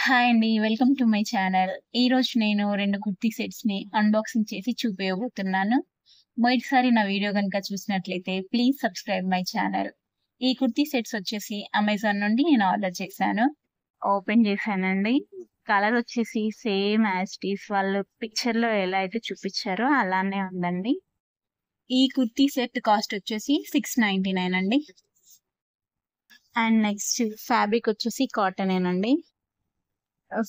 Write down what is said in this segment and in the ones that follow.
Hi అండి. Welcome to my channel. ఈరోజు నేను 2 కుర్తీ సెట్స్‌ని అన్బాక్సింగ్ చేసి చూపియబోతున్నాను. మొదటిసారి నా వీడియో గనుక చూసినట్లయితే ప్లీజ్ సబ్స్క్రైబ్ మై ఛానల్. ఈ కుర్తీ సెట్స్ వచ్చేసి అమెజాన్ నుండి నేను ఆర్డర్ చేశాను. ఓపెన్ చేశానండి. కలర్ వచ్చేసి సేమ్ యాజ్ ఇట్ ఈస్ వాళ్ళు పిక్చర్‌లో ఎలా అయితే చూపిచ్చారో అలానే ఉందండి. ఈ కుర్తీ సెట్ కాస్ట్ వచ్చేసి 699 అండి. అండ్ నెక్స్ట్ ఫ్యాబ్రిక్ వచ్చేసి కాటనేనండి.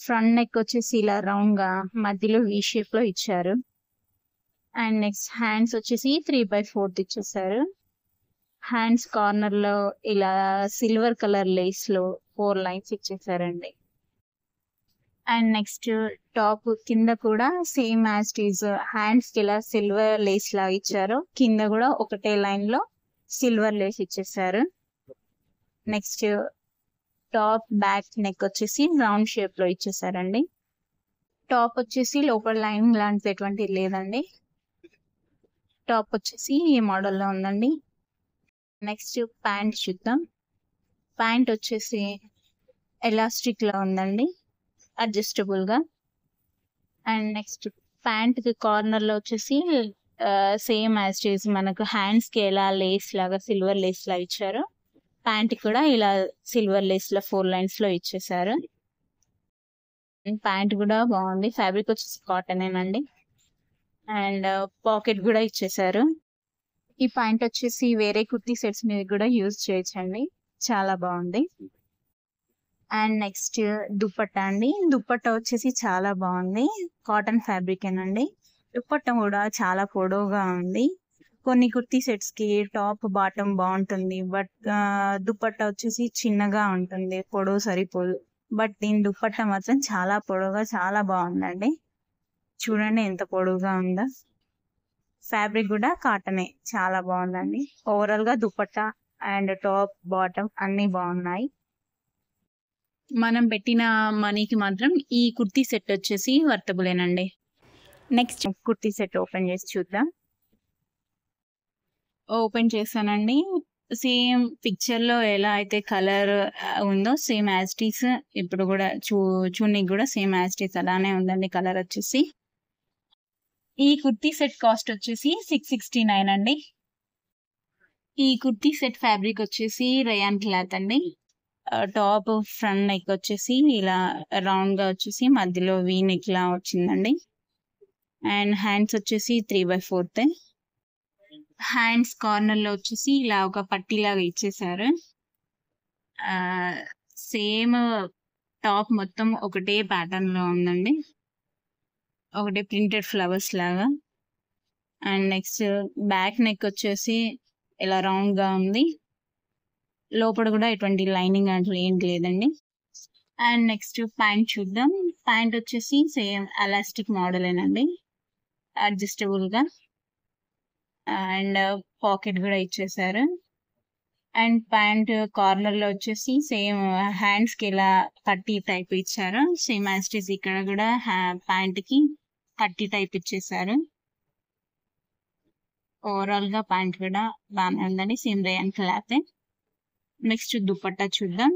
ఫ్రంట్ నెక్ వచ్చేసి ఇలా రౌండ్ గా మధ్యలో వి షేప్ లో ఇచ్చారు. అండ్ నెక్స్ట్ హ్యాండ్స్ వచ్చేసి 3/4 ఇచ్చేసారు. హ్యాండ్స్ కార్నర్ లో ఇలా సిల్వర్ కలర్ లేస్ లో 4 లైన్స్ ఇచ్చేసారండి. అండ్ నెక్స్ట్ టాప్ కింద కూడా same as it is hands కి ఇలా సిల్వర్ లేస్ లాగా ఇచ్చారు. కింద కూడా ఒకటే లైన్ లో సిల్వర్ లేస్ ఇచ్చేసారు. నెక్స్ట్ టాప్ బ్యాక్ నెక్ వచ్చేసి రౌండ్ షేప్ లో ఇచ్చేసారండి. టాప్ వచ్చేసి లోపల లైన్ లాంటిది ఎటువంటి లేదండి. టాప్ వచ్చేసి ఈ మోడల్లో ఉందండి. నెక్స్ట్ ప్యాంట్ చూద్దాం. ప్యాంట్ వచ్చేసి ఎలాస్టిక్ లో ఉందండి, అడ్జస్టబుల్ గా. అండ్ నెక్స్ట్ ప్యాంట్ కి కార్నర్ లో వచ్చేసి సేమ్ యాజ్ ఇట్ ఈజ్ మనకు హ్యాండ్స్ కి ఎలా లేస్ లాగా సిల్వర్ లేస్ లాగా ఇచ్చారో ప్యాంట్ కూడా ఇలా సిల్వర్ లేస్ లో 4 లైన్స్ లో ఇచ్చేసారు. ప్యాంట్ కూడా బాగుంది. ఫ్యాబ్రిక్ వచ్చేసి కాటనేనండి. అండ్ పాకెట్ కూడా ఇచ్చేసారు. ఈ ప్యాంట్ వచ్చేసి వేరే కుర్తీ సెట్స్ మీద కూడా యూజ్ చేయొచ్చండి, చాలా బాగుంది. అండ్ నెక్స్ట్ దుపట్టా అండి. దుపట్టా వచ్చేసి చాలా బాగుంది. కాటన్ ఫ్యాబ్రిక్ ఏనండి. దుపట్టా కూడా చాలా పొడవుగా ఉంది. కొన్ని కుర్తీ సెట్స్ కి టాప్ బాటమ్ బాగుంటుంది, బట్ దుపట్టా వచ్చేసి చిన్నగా ఉంటుంది, పొడవు సరిపోదు. బట్ దీని దుపట్టా మాత్రం చాలా పొడవుగా చాలా బాగుందండి. చూడండి ఎంత పొడవుగా ఉందో. ఫ్యాబ్రిక్ కూడా కాటనే, చాలా బాగుందండి. ఓవరాల్ గా దుపట్టా అండ్ టాప్ బాటమ్ అన్ని బాగున్నాయి. మనం పెట్టిన మనీకి మాత్రం ఈ కుర్తీ సెట్ వచ్చేసి వర్తబులేనండి. నెక్స్ట్ కుర్తీ సెట్ ఓపెన్ చేసి చూద్దాం. ఓపెన్ చేశానండి. సేమ్ పిక్చర్ లో ఎలా అయితే కలర్ ఉందో సేమ్ యాజ్ ఇట్ ఈస్ ఇప్పుడు కూడా చూడనికి కూడా సేమ్ యాజ్ ఇట్ ఈస్ అలానే ఉందండి కలర్ వచ్చేసి. ఈ కుర్తీ సెట్ కాస్ట్ వచ్చేసి 669 అండి. ఈ కుర్తీ సెట్ ఫ్యాబ్రిక్ వచ్చేసి రయాన్ క్లాత్ అండి. టాప్ ఫ్రంట్ నెక్ వచ్చేసి ఇలా రౌండ్ గా వచ్చేసి మధ్యలో వీ నెక్ లా వచ్చిందండి. అండ్ హ్యాండ్స్ వచ్చేసి 3/4. హ్యాండ్స్ కార్నర్ లో వచ్చేసి ఇలా ఒక పట్టీలాగా ఇచ్చేసారు. సేమ్ టాప్ మొత్తం ఒకటే ప్యాటర్న్ లో ఉందండి, ఒకటే ప్రింటెడ్ ఫ్లవర్స్ లాగా. అండ్ నెక్స్ట్ బ్యాక్ నెక్ వచ్చేసి ఇలా రౌండ్ గా ఉంది. లోపల కూడా ఎటువంటి లైనింగ్ అంటూ ఏం లేదండి. అండ్ నెక్స్ట్ ప్యాంట్ చూద్దాం. ప్యాంట్ వచ్చేసి సేమ్ ఎలాస్టిక్ మోడలేనండి, అడ్జస్టబుల్ గా. అండ్ పాకెట్ కూడా ఇచ్చేసారు. అండ్ ప్యాంట్ కార్నర్ లో వచ్చేసి సేమ్ హ్యాండ్స్ కి ఇలా పట్టీ టైప్ ఇచ్చారు. సేమ్ యాజ్ ఇట్ ఈస్ ఇక్కడ కూడా ప్యాంట్ కి పట్టీ టైప్ ఇచ్చేసారు. ఓవరాల్ గా ప్యాంట్ కూడా బాగానే ఉందండి, same rayon cloth. Next dupatta చూద్దాం.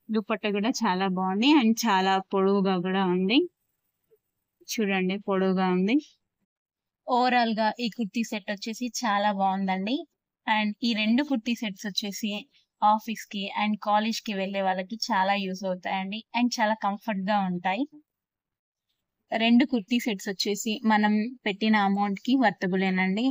దుపట్టా కూడా చాలా బాగుంది అండ్ చాలా పొడవుగా కూడా ఉంది. చూడండి పొడవుగా ఉంది. ఓవరాల్ గా ఈ కుర్తీ సెట్ వచ్చేసి చాలా బాగుందండి. అండ్ ఈ 2 కుర్తీ సెట్స్ వచ్చేసి ఆఫీస్ కి అండ్ కాలేజ్ కి వెళ్లే వాళ్ళకి చాలా యూజ్ అవుతాయండి అండ్ చాలా కంఫర్ట్ గా ఉంటాయి. 2 కుర్తీ సెట్స్ వచ్చేసి మనం పెట్టిన అమౌంట్ కి వర్తబులేనండి.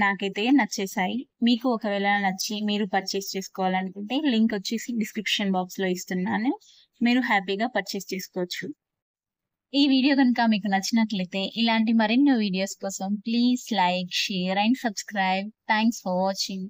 నాకైతే నచ్చేసాయి. మీకు ఒకవేళ నచ్చి మీరు పర్చేస్ చేసుకోవాలనుకుంటే లింక్ వచ్చేసి డిస్క్రిప్షన్ బాక్స్ లో ఇస్తున్నాను, మీరు హ్యాపీగా పర్చేస్ చేసుకోవచ్చు. ఈ వీడియో కనుక మీకు నచ్చినట్లయితే ఇలాంటి మరెన్నో వీడియోస్ కోసం please like, share and subscribe. Thanks for watching.